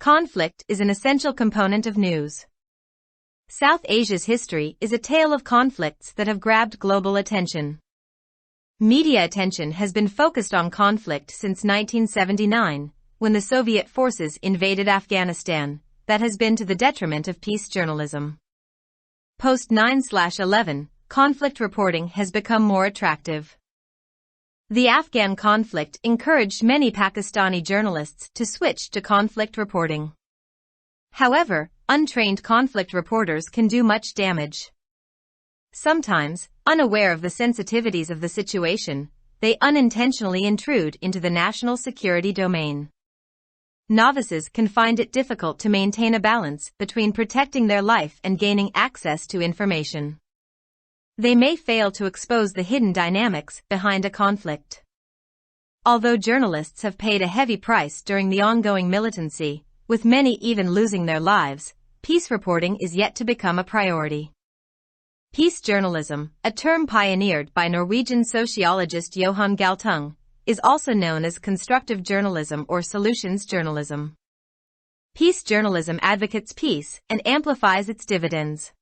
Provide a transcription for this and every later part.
Conflict is an essential component of news. South Asia's history is a tale of conflicts that have grabbed global attention. Media attention has been focused on conflict since 1979, when the Soviet forces invaded Afghanistan. That has been to the detriment of peace journalism. Post 9/11, conflict reporting has become more attractive. The Afghan conflict encouraged many Pakistani journalists to switch to conflict reporting. However, untrained conflict reporters can do much damage. Sometimes, unaware of the sensitivities of the situation, they unintentionally intrude into the national security domain. Novices can find it difficult to maintain a balance between protecting their life and gaining access to information. They may fail to expose the hidden dynamics behind a conflict. Although journalists have paid a heavy price during the ongoing militancy, with many even losing their lives, peace reporting is yet to become a priority. Peace journalism, a term pioneered by Norwegian sociologist Johan Galtung, is also known as constructive journalism or solutions journalism. Peace journalism advocates peace and amplifies its dividends.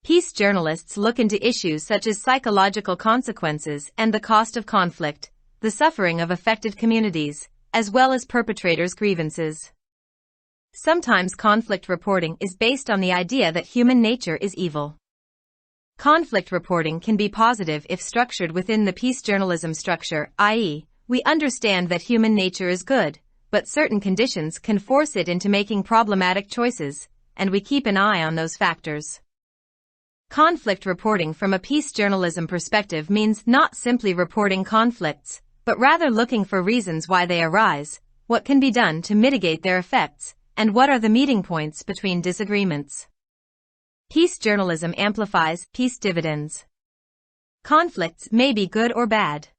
Peace journalists look into issues such as psychological consequences and the cost of conflict, the suffering of affected communities, as well as perpetrators' grievances. Sometimes conflict reporting is based on the idea that human nature is evil. Conflict reporting can be positive if structured within the peace journalism structure, i.e., we understand that human nature is good, but certain conditions can force it into making problematic choices, and we keep an eye on those factors. Conflict reporting from a peace journalism perspective means not simply reporting conflicts, but rather looking for reasons why they arise, what can be done to mitigate their effects, and what are the meeting points between disagreements. Peace journalism amplifies peace dividends. Conflicts may be good or bad.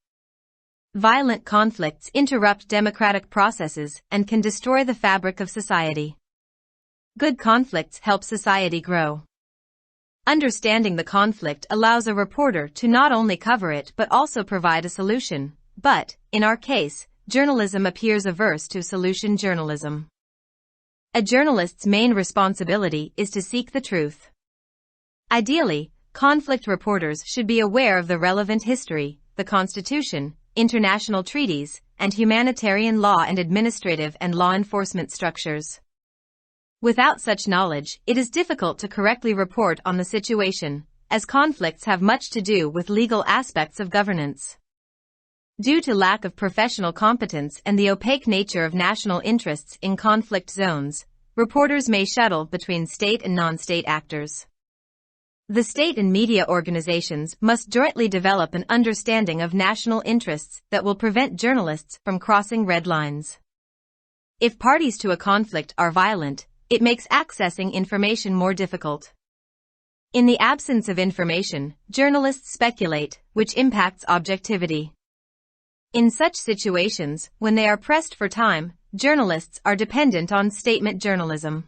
Violent conflicts interrupt democratic processes and can destroy the fabric of society. Good conflicts help society grow. Understanding the conflict allows a reporter to not only cover it but also provide a solution. But, in our case, journalism appears averse to solution journalism. A journalist's main responsibility is to seek the truth. Ideally, conflict reporters should be aware of the relevant history, the Constitution, international treaties, and humanitarian law and administrative and law enforcement structures. Without such knowledge, it is difficult to correctly report on the situation, as conflicts have much to do with legal aspects of governance. Due to lack of professional competence and the opaque nature of national interests in conflict zones, reporters may shuttle between state and non-state actors. The state and media organizations must jointly develop an understanding of national interests that will prevent journalists from crossing red lines. If parties to a conflict are violent, it makes accessing information more difficult. In the absence of information, journalists speculate, which impacts objectivity. In such situations, when they are pressed for time, journalists are dependent on statement journalism.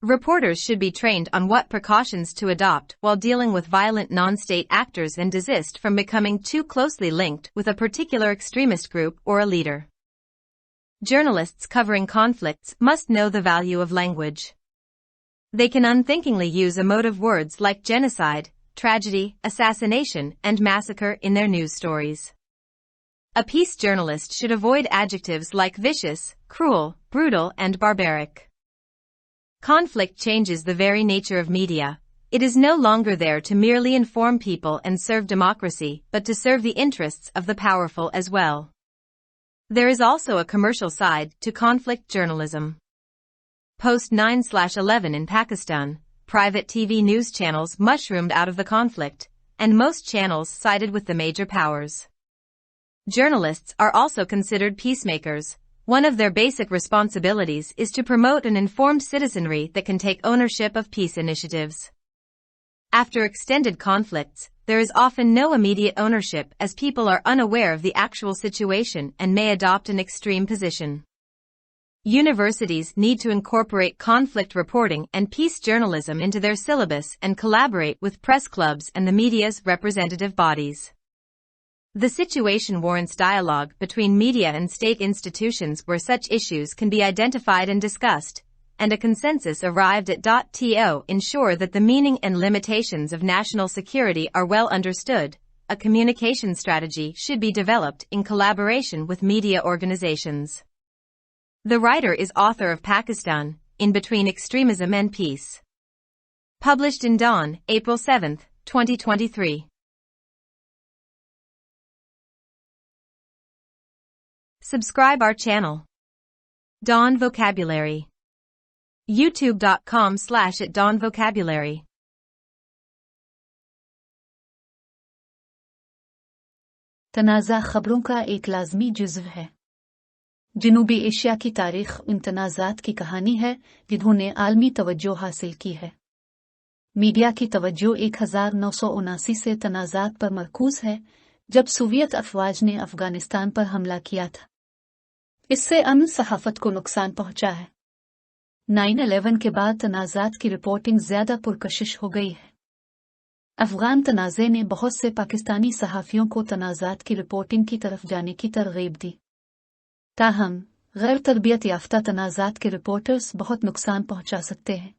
Reporters should be trained on what precautions to adopt while dealing with violent non-state actors and desist from becoming too closely linked with a particular extremist group or a leader. Journalists covering conflicts must know the value of language. They can unthinkingly use emotive words like genocide, tragedy, assassination, and massacre in their news stories. A peace journalist should avoid adjectives like vicious, cruel, brutal, and barbaric. Conflict changes the very nature of media. It is no longer there to merely inform people and serve democracy, but to serve the interests of the powerful as well. There is also a commercial side to conflict journalism. Post 9/11 in Pakistan, private TV news channels mushroomed out of the conflict, and most channels sided with the major powers. Journalists are also considered peacemakers. One of their basic responsibilities is to promote an informed citizenry that can take ownership of peace initiatives. After extended conflicts, there is often no immediate ownership as people are unaware of the actual situation and may adopt an extreme position. Universities need to incorporate conflict reporting and peace journalism into their syllabus and collaborate with press clubs and the media's representative bodies. The situation warrants dialogue between media and state institutions where such issues can be identified and discussed, and a consensus arrived at. To ensure that the meaning and limitations of national security are well understood, a communication strategy should be developed in collaboration with media organizations. The writer is author of Pakistan, In Between Extremism and Peace. Published in Dawn, April 7, 2023. Subscribe our channel. Dawn Vocabulary. youtube.com/@dawnvocabulary. तनाज़ा खबरों का एक लाज़मी जुज़्व है। जनूबी Asia की तारीख़ उन तनाज़ात की कहानी है जिन्होंने आलमी तवज्जो हासिल की है। मीडिया की तवज्जो 1979 से तनाज़ात पर मरकूज़ है, जब सोवियत अफ़वाज ने अफ़गानिस्तान पर हमला किया था। इससे अमन सहाफ़त को नुकसान पहुंचा है। 9/11 के बाद तनाज़ात की रिपोर्टिंग ज़्यादा पुरकशिश हो गई है। अफ़गान तनाज़े ने बहुत से पाकिस्तानी सहाफ़ियों को तनाज़ात की रिपोर्टिंग की तरफ जाने की तरग़ीब दी। ताहम, गैर तरबियत याफ्ता तनाज़ात के रिपोर्टर्स बहुत नुकसान पहुंचा सकते हैं।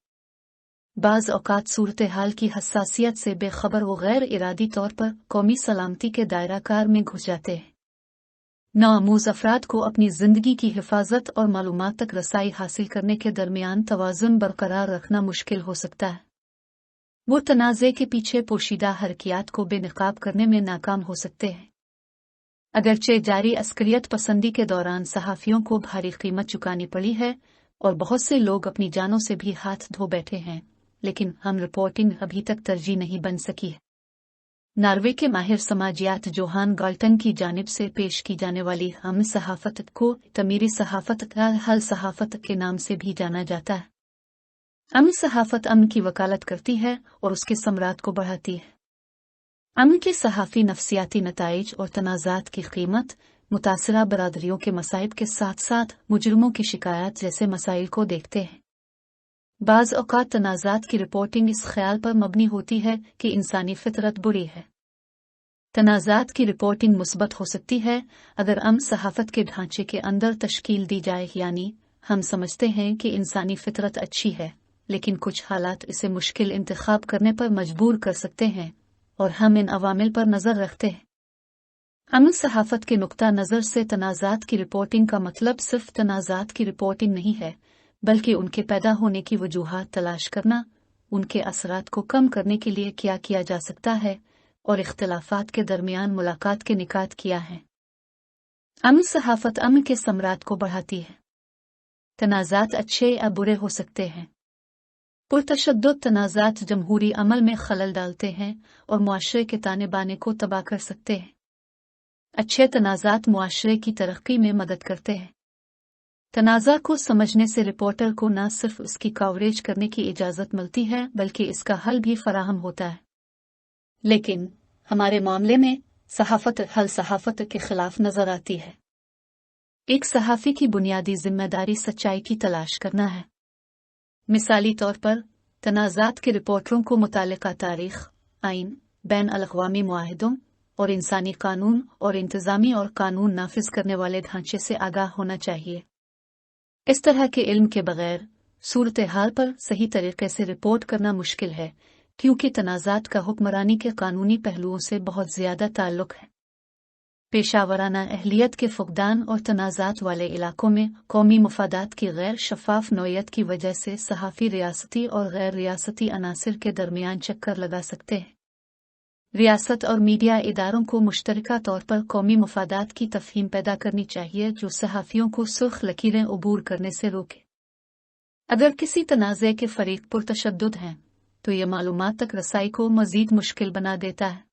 बाज़ औक़ात सूरत हाल की हसासियत से बेखबर व गैर इरादी तौर पर कौमी सलामती के दायरा कार में घुस जाते हैं। नामूज़ अफ़राद को अपनी ज़िंदगी की हिफाजत और मालूमात तक रसाई हासिल करने के दरमियान तवाज़ुन बरकरार रखना मुश्किल हो सकता है। वो तनाज़े के पीछे पोशीदा हरकियात को बेनकाब करने में नाकाम हो सकते हैं। अगरचे जारी अस्करियत पसंदी के दौरान सहाफ़ियों को भारी कीमत चुकानी पड़ी है और बहुत से लोग अपनी जानों से भी हाथ धो बैठे हैं, लेकिन हम रिपोर्टिंग अभी तक तरजीह नहीं बन सकी है। नॉर्वे के माहिर समाजियात जोहान गाल्टन की जानिब से पेश की जाने वाली हम सहाफ़त को तमीरी सहाफ़त या हल सहाफ़त के नाम से भी जाना जाता है। अमन सहाफ़त अमन की वकालत करती है और उसके समरात को बढ़ाती है। अमन के सहाफ़ी नफ्सियाती नताइज और तनाज़ात की कीमत, मुतासिरा बरादरियों के मसाइब के साथ साथ मुजरिमों की शिकायत जैसे मसाइल को देखते हैं। बाज़ औक़ात तनाज़ात की रिपोर्टिंग इस ख्याल पर मबनी होती है कि इंसानी फितरत बुरी है। तनाज़ात की रिपोर्टिंग मुस्बत हो सकती है अगर अमन सहाफ़त के ढांचे के अंदर तश्कील दी जाए, यानी हम समझते हैं कि इंसानी फितरत अच्छी है, लेकिन कुछ हालात इसे मुश्किल इंतखाब करने पर मजबूर कर सकते हैं और हम इन अवामिल पर नज़र रखते हैं। अमन सहाफ़त के नुक्ता नज़र से तनाज़ात की रिपोर्टिंग का मतलब सिर्फ तनाज़ात की रिपोर्टिंग नहीं है, बल्कि उनके पैदा होने की वजूहात तलाश करना, उनके असरात को कम करने के लिए क्या किया जा सकता है और इख्तिलाफात के दरमियान मुलाकात के निकात किया है। अमन सहाफ़त अमन के समरात को बढ़ाती है। तनाज़ात अच्छे या बुरे हो सकते हैं। पुरतशद्दुद तनाज़ात जमहूरी अमल में खलल डालते हैं और मुआशरे के ताने बाने को तबाह कर सकते हैं। अच्छे तनाज़ात मुआशरे की तरक्की में मदद करते हैं। तनाज़ा को समझने से रिपोर्टर को न सिर्फ उसकी कवरेज करने की इजाज़त मिलती है, बल्कि इसका हल भी फराहम होता है। लेकिन हमारे मामले में सहाफ़त हल सहाफ़त के खिलाफ नज़र आती है। एक सहाफ़ी की बुनियादी जिम्मेदारी सच्चाई की तलाश करना है। मिसाली तौर पर, तनाज़ात के रिपोर्टरों को मुतालिका तारीख़, आइन, बैन अल-अक़वामी मुआहिदों और इंसानी कानून और इंतज़ामी और कानून नाफिज करने वाले ढांचे से आगाह होना चाहिए। इस तरह के इल्म के बगैर सूरत हाल पर सही तरीके से रिपोर्ट करना मुश्किल है, क्योंकि तनाज़ात का हुक्मरानी के कानूनी पहलुओं से बहुत ज़्यादा ताल्लुक़ है। पेशावराना अहलियत के फुक़दान और तनाज़ात वाले इलाकों में कौमी मफादात की गैर शफ़ाफ़ नौयत की वजह से सहाफ़ी रियासती और गैर रियासती अनासिर के दरमियान चक्कर लगा सकते हैं। रियासत और मीडिया इदारों को मुश्तरका तौर पर कौमी मफादात की तफ़हीम पैदा करनी चाहिए जो सहाफ़ियों को सुर्ख़ लकीरें उबूर करने से रोके। अगर किसी तनाज़े के फ़रीक़ पुरतशद्दुद हैं, तो ये मालूमात तक रसाई को मज़ीद मुश्किल बना देता है।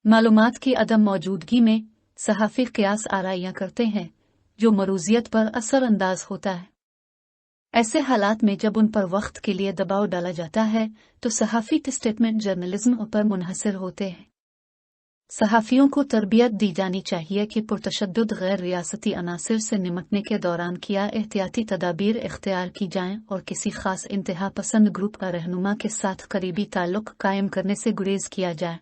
मालूमात की अदम मौजूदगी में सहाफ़ी क़ियास आराइयाँ करते हैं, जो मरूज़ियत पर असर अंदाज होता है। ऐसे हालात में जब उन पर वक्त के लिए दबाव डाला जाता है, तो सहाफ़ी स्टेटमेंट जर्नलिज्म पर मुनहसर होते हैं। सहाफ़ियों को तरबियत दी जानी चाहिए कि पुरतशद्दुद गैर रियासती अनासिर से निमटने के दौरान क्या एहतियाती तदाबीर इख्तियार की जाएं और किसी ख़ास इंतहा पसंद ग्रुप का रहनुमा के साथ करीबी ताल्लुक़ कायम करने से गुरेज़ किया जाए।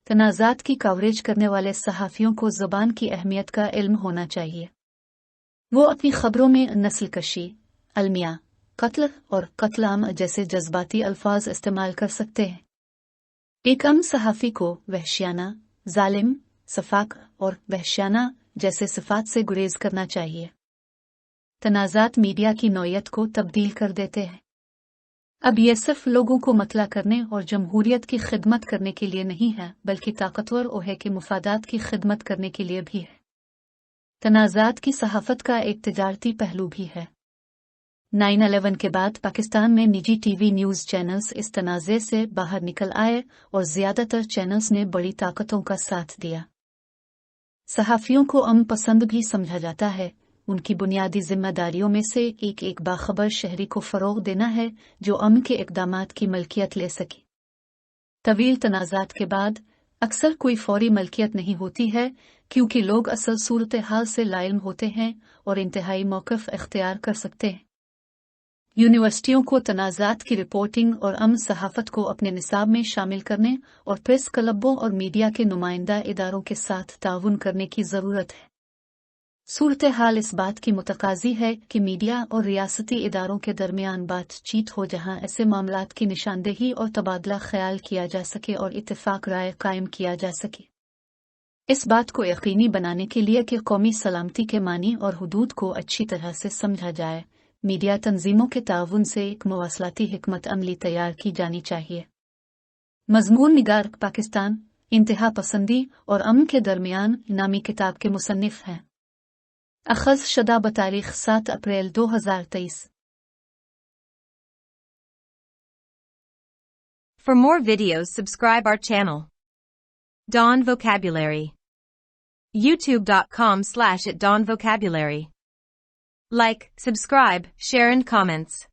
तनाज़ात की कवरेज करने वाले सहाफ़ियों को ज़बान की अहमियत का इल्म होना चाहिए। वो अपनी खबरों में नस्लकशी, अलमिया, कत्ल और कत्ल-आम जैसे जज्बाती अल्फाज इस्तेमाल कर सकते हैं। एक आम सहाफ़ी को वहशियाना, जालिम, सफाक और वहशियाना जैसे सिफात से गुरेज करना चाहिए। तनाज़ात मीडिया की नौयत को तब्दील कर देते हैं। अब ये सिर्फ लोगों को मतला करने और जमहूरियत की खिदमत करने के लिए नहीं है, बल्कि ताकतवर ओहे के मुफादात की खिदमत करने के लिए भी है। तनाज़ात की सहाफ़त का एक तिजारती पहलू भी है। 9/11 के बाद पाकिस्तान में निजी टीवी न्यूज़ चैनल्स इस तनाज़े से बाहर निकल आए और ज़्यादातर चैनल्स ने बड़ी ताकतों का साथ दिया। सहाफ़ियों को अमन पसंद भी समझा जाता है। उनकी बुनियादी जिम्मेदारियों में से एक बाखबर शहरी को फ़रोग़ देना है जो अमन के इक़दामात की मलकियत ले सके। तवील तनाज़ात के बाद अक्सर कोई फ़ौरी मलकियत नहीं होती है, क्योंकि लोग असल सूरत हाल से लाइल्म होते हैं और इंतहाई मौक़िफ़ इख्तियार कर सकते हैं। यूनिवर्सिटियों को तनाज़ात की रिपोर्टिंग और अमन सहाफ़त को अपने निसाब में शामिल करने और प्रेस क्लबों और मीडिया के नुमाइंदा इदारों के साथ ताउन करने की ज़रूरत है। सूरत हाल इस बात की मुतकाज़ी है कि मीडिया और रियासती इदारों के दरमियान बातचीत हो, जहां ऐसे मामलात की निशानदेही और तबादला ख्याल किया जा सके और इत्तेफाक राय कायम किया जा सके। इस बात को यकीनी बनाने के लिए कि कौमी सलामती के मानी और हुदूद को अच्छी तरह से समझा जाए, मीडिया तंजीमों के ताउन से एक मवासलाती हिकमत अमली तैयार की जानी चाहिए। मज़मून निगार पाकिस्तान, इंतहा पसंदी और अमन के दरमियान नामी किताब के मुसन्निफ हैं। अखज़ शुदा बतारीख 7 अप्रैल 2023। For more videos, subscribe our channel. Dawn Vocabulary. YouTube.com/@dawnvocabulary. Like, subscribe, share and comments.